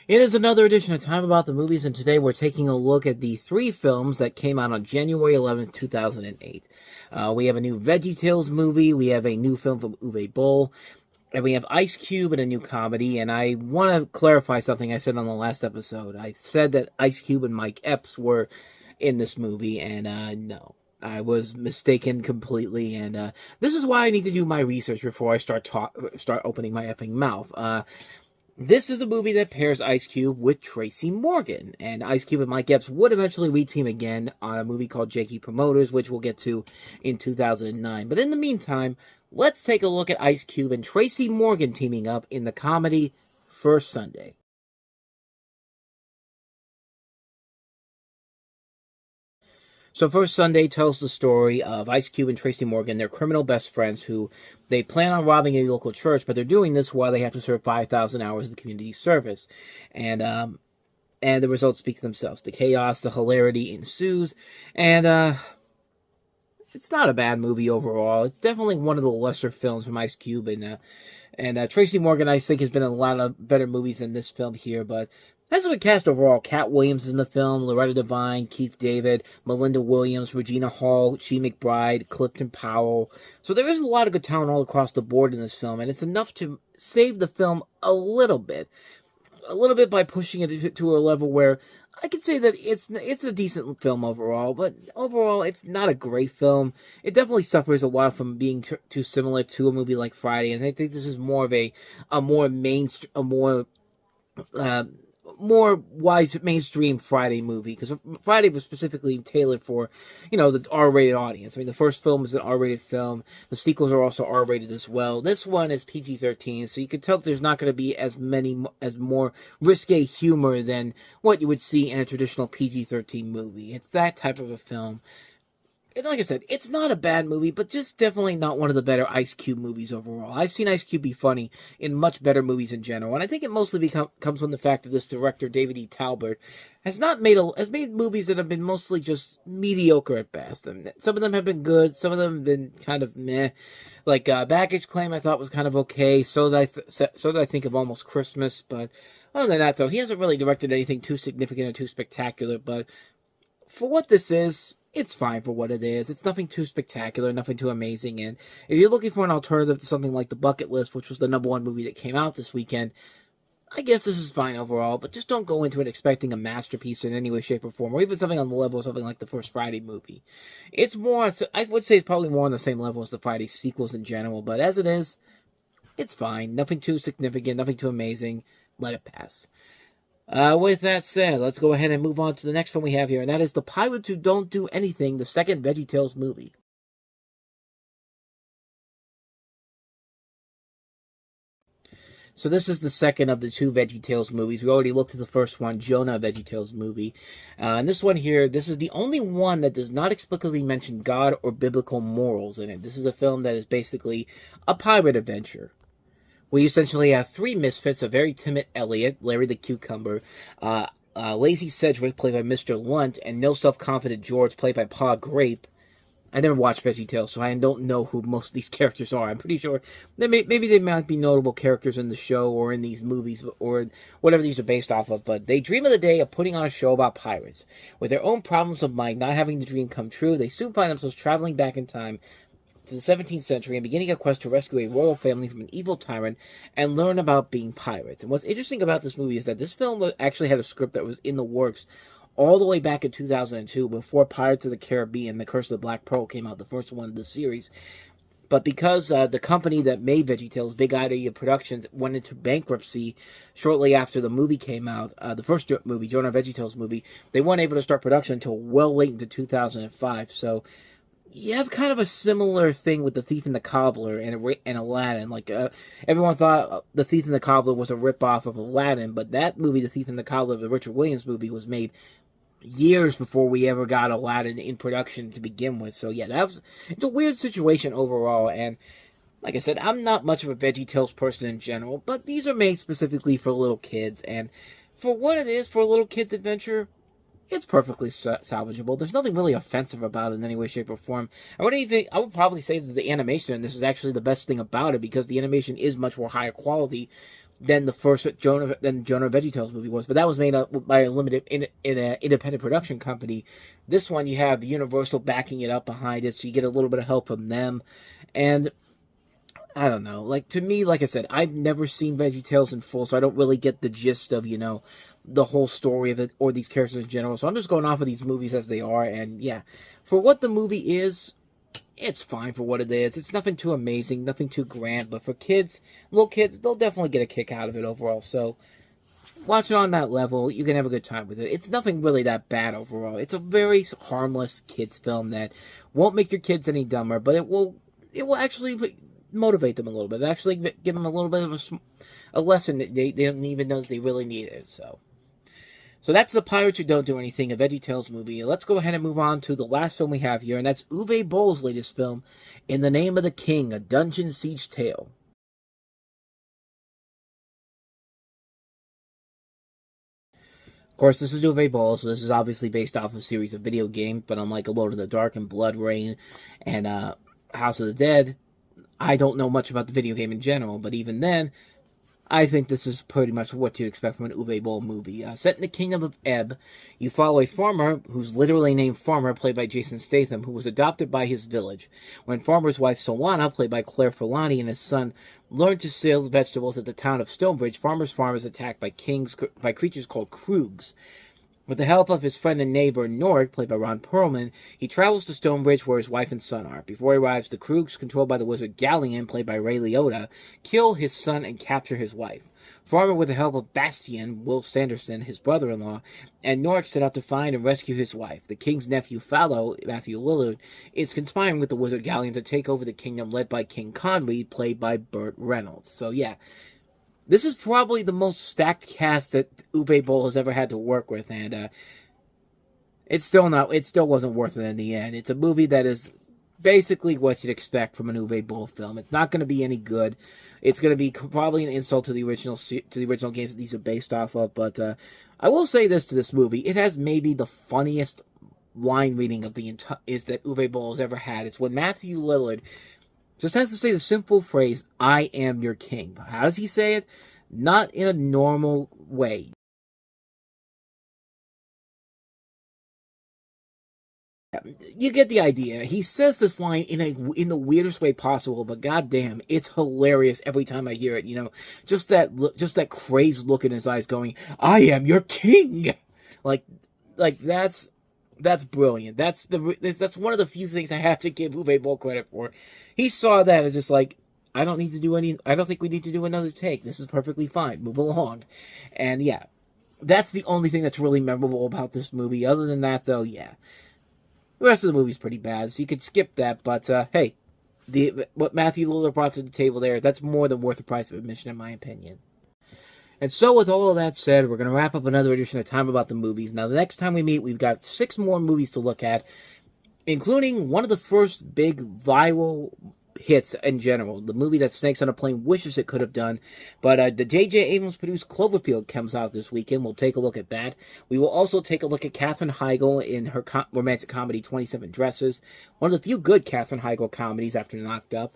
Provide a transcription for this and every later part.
It is another edition of Time About the Movies, and today we're taking a look at the three films that came out on January 11th, 2008. We have a new VeggieTales movie, we have a new film from Uwe Boll, and we have Ice Cube and a new comedy. And I want to clarify something I said on the last episode. I said that Ice Cube and Mike Epps were in this movie, and no. I was mistaken completely, and this is why I need to do my research before I start opening my effing mouth. This is a movie that pairs Ice Cube with Tracy Morgan, and Ice Cube and Mike Epps would eventually reteam again on a movie called Jakey Promoters, which we'll get to in 2009. But in the meantime, let's take a look at Ice Cube and Tracy Morgan teaming up in the comedy First Sunday. So First Sunday tells the story of Ice Cube and Tracy Morgan, their criminal best friends who they plan on robbing a local church, but they're doing this while they have to serve 5,000 hours of community service. And the results speak for themselves. The chaos, the hilarity ensues, and it's not a bad movie overall. It's definitely one of the lesser films from Ice Cube, and Tracy Morgan, I think, has been in a lot of better movies than this film here, but as a cast overall, Cat Williams is in the film, Loretta Devine, Keith David, Melinda Williams, Regina Hall, Chi McBride, Clifton Powell. So there is a lot of good talent all across the board in this film, and it's enough to save the film a little bit by pushing it to a level where I could say that it's a decent film overall, but overall it's not a great film. It definitely suffers a lot from being too similar to a movie like Friday, and I think this is more of a more wise mainstream Friday movie, because Friday was specifically tailored for, the R-rated audience. I mean, the first film is an R-rated film. The sequels are also R-rated as well. This one is PG-13, so you can tell there's not going to be as more risque humor than what you would see in a traditional PG-13 movie. It's that type of a film. And like I said, it's not a bad movie, but just definitely not one of the better Ice Cube movies overall. I've seen Ice Cube be funny in much better movies in general, and I think it mostly comes from the fact that this director, David E. Talbert, has made movies that have been mostly just mediocre at best. I mean, some of them have been good, some of them have been kind of meh. Like Baggage Claim, I thought was kind of okay. So did I think of Almost Christmas, but other than that, though, he hasn't really directed anything too significant or too spectacular. But for what this is, it's fine for what it is. It's nothing too spectacular, nothing too amazing. And if you're looking for an alternative to something like The Bucket List, which was the #1 movie that came out this weekend, I guess this is fine overall, but just don't go into it expecting a masterpiece in any way, shape, or form, or even something on the level of something like the first Friday movie. It's more, I would say it's probably more on the same level as the Friday sequels in general, but as it is, it's fine. Nothing too significant, nothing too amazing. Let it pass. With that said, let's go ahead and move on to the next one we have here, and that is The Pirates Who Don't Do Anything, the second VeggieTales movie. So this is the second of the two VeggieTales movies. We already looked at the first one, Jonah VeggieTales movie. And this one here, this is the only one that does not explicitly mention God or biblical morals in it. This is a film that is basically a pirate adventure. We essentially have three misfits: a very timid Elliot, Larry the Cucumber, lazy Cedric, played by Mr. Lunt, and no self-confident George, played by Pa Grape. I never watched VeggieTales, so I don't know who most of these characters are. I'm pretty sure maybe they might be notable characters in the show or in these movies or whatever these are based off of, but they dream of the day of putting on a show about pirates. With their own problems of mind, not having the dream come true, they soon find themselves traveling back in time to the 17th century and beginning a quest to rescue a royal family from an evil tyrant and learn about being pirates. And what's interesting about this movie is that this film actually had a script that was in the works all the way back in 2002, before Pirates of the Caribbean, The Curse of the Black Pearl, came out, the first one of the series. But because the company that made VeggieTales, Big Idea Productions, went into bankruptcy shortly after the movie came out, the first movie, Jonah VeggieTales movie, they weren't able to start production until well late into 2005. So you have kind of a similar thing with The Thief and the Cobbler and Aladdin. Like, everyone thought The Thief and the Cobbler was a ripoff of Aladdin, but that movie, The Thief and the Cobbler, the Richard Williams movie, was made years before we ever got Aladdin in production to begin with. So yeah, it's a weird situation overall, and like I said, I'm not much of a VeggieTales person in general, but these are made specifically for little kids, and for what it is, for a little kid's adventure, it's perfectly salvageable. There's nothing really offensive about it in any way, shape, or form. I would probably say that the animation in this is actually the best thing about it, because the animation is much more higher quality than the first Jonah VeggieTales movie was, but that was made up by a limited in an independent production company. This one, you have Universal backing it up behind it, so you get a little bit of help from them. And I don't know, like, to me, like I said, I've never seen VeggieTales in full, so I don't really get the gist of, the whole story of it or these characters in general. So I'm just going off of these movies as they are, and yeah, for what the movie is, it's fine for what it is. It's nothing too amazing, nothing too grand, but for kids, little kids, they'll definitely get a kick out of it overall. So watch it on that level, you can have a good time with it. It's nothing really that bad overall. It's a very harmless kids film that won't make your kids any dumber, but it will actually motivate them a little bit. Actually give them a little bit of a lesson that they don't even know that they really need it. So that's The Pirates Who Don't Do Anything, a VeggieTales movie. Let's go ahead and move on to the last film we have here, and that's Uwe Boll's latest film, In the Name of the King, a Dungeon Siege Tale. Of course, this is Uwe Boll, so this is obviously based off a series of video games, but unlike Alone in the Dark and Blood Rain and House of the Dead, I don't know much about the video game in general, but even then, I think this is pretty much what you'd expect from an Uwe Boll movie. Set in the Kingdom of Ebb, you follow a farmer who's literally named Farmer, played by Jason Statham, who was adopted by his village. When Farmer's wife Solana, played by Claire Forlani, and his son learn to sell vegetables at the town of Stonebridge, Farmer's farm is attacked by creatures called Kroogs. With the help of his friend and neighbor, Nord, played by Ron Perlman, he travels to Stonebridge where his wife and son are. Before he arrives, the Kroogs, controlled by the wizard Galleon, played by Ray Liotta, kill his son and capture his wife. Farmer, with the help of Bastian, Will Sanderson, his brother-in-law, and Nord set out to find and rescue his wife. The king's nephew, Fallow, Matthew Lillard, is conspiring with the wizard Galleon to take over the kingdom, led by King Conry, played by Burt Reynolds. So yeah, this is probably the most stacked cast that Uwe Boll has ever had to work with, and it still wasn't worth it in the end. It's a movie that is basically what you'd expect from an Uwe Boll film. It's not going to be any good. It's going to be probably an insult to the original games that these are based off of. But I will say this to this movie: it has maybe the funniest line reading of the is that Uwe Boll has ever had. It's when Matthew Lillard just tends to say the simple phrase, "I am your king." How does he say it? Not in a normal way. You get the idea. He says this line in the weirdest way possible, but goddamn, it's hilarious every time I hear it. Just that crazed look in his eyes, going, "I am your king," like that's brilliant. That's one of the few things I have to give Uwe Boll credit for. He saw that as just like, I don't think we need to do another take. This is perfectly fine. Move along. And yeah, that's the only thing that's really memorable about this movie. Other than that, though, yeah, the rest of the movie's pretty bad, so you could skip that. But hey, what Matthew Lillard brought to the table there, that's more than worth the price of admission, in my opinion. And so, with all of that said, we're going to wrap up another edition of Time About the Movies. Now, the next time we meet, we've got 6 more movies to look at, including one of the first big viral hits in general. The movie that Snakes on a Plane wishes it could have done. But the J.J. Abrams-produced Cloverfield comes out this weekend. We'll take a look at that. We will also take a look at Katherine Heigl in her romantic comedy 27 Dresses. One of the few good Katherine Heigl comedies after Knocked Up.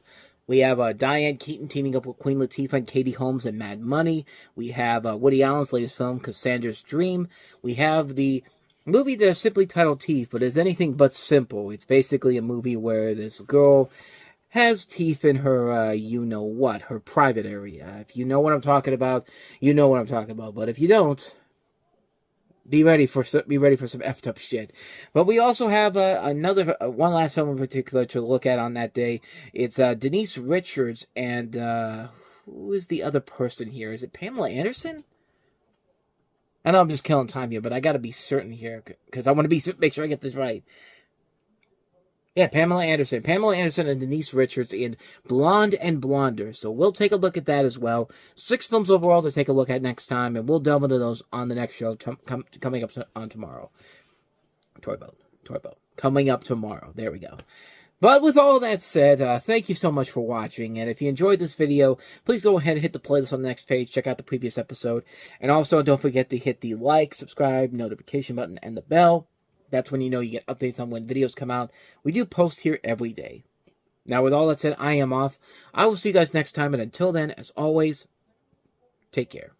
We have Diane Keaton teaming up with Queen Latifah and Katie Holmes in Mad Money. We have Woody Allen's latest film, Cassandra's Dream. We have the movie that's simply titled Teeth, but is anything but simple. It's basically a movie where this girl has teeth in her, you-know-what, her private area. If you know what I'm talking about, you know what I'm talking about. But if you don't, be ready for some effed up shit. But we also have one last film in particular to look at on that day. It's Denise Richards and who is the other person here? Is it Pamela Anderson? I know I'm just killing time here, but I got to be certain here because I want to make sure I get this right. Yeah, Pamela Anderson. Pamela Anderson and Denise Richards in Blonde and Blonder. So we'll take a look at that as well. 6 films overall to take a look at next time, and we'll delve into those on the next show coming up on tomorrow. Toy Boat. Coming up tomorrow. There we go. But with all that said, thank you so much for watching, and if you enjoyed this video, please go ahead and hit the playlist on the next page, check out the previous episode, and also don't forget to hit the like, subscribe, notification button, and the bell. That's when you know you get updates on when videos come out. We do post here every day. Now, with all that said, I am off. I will see you guys next time, and until then, as always, Take care.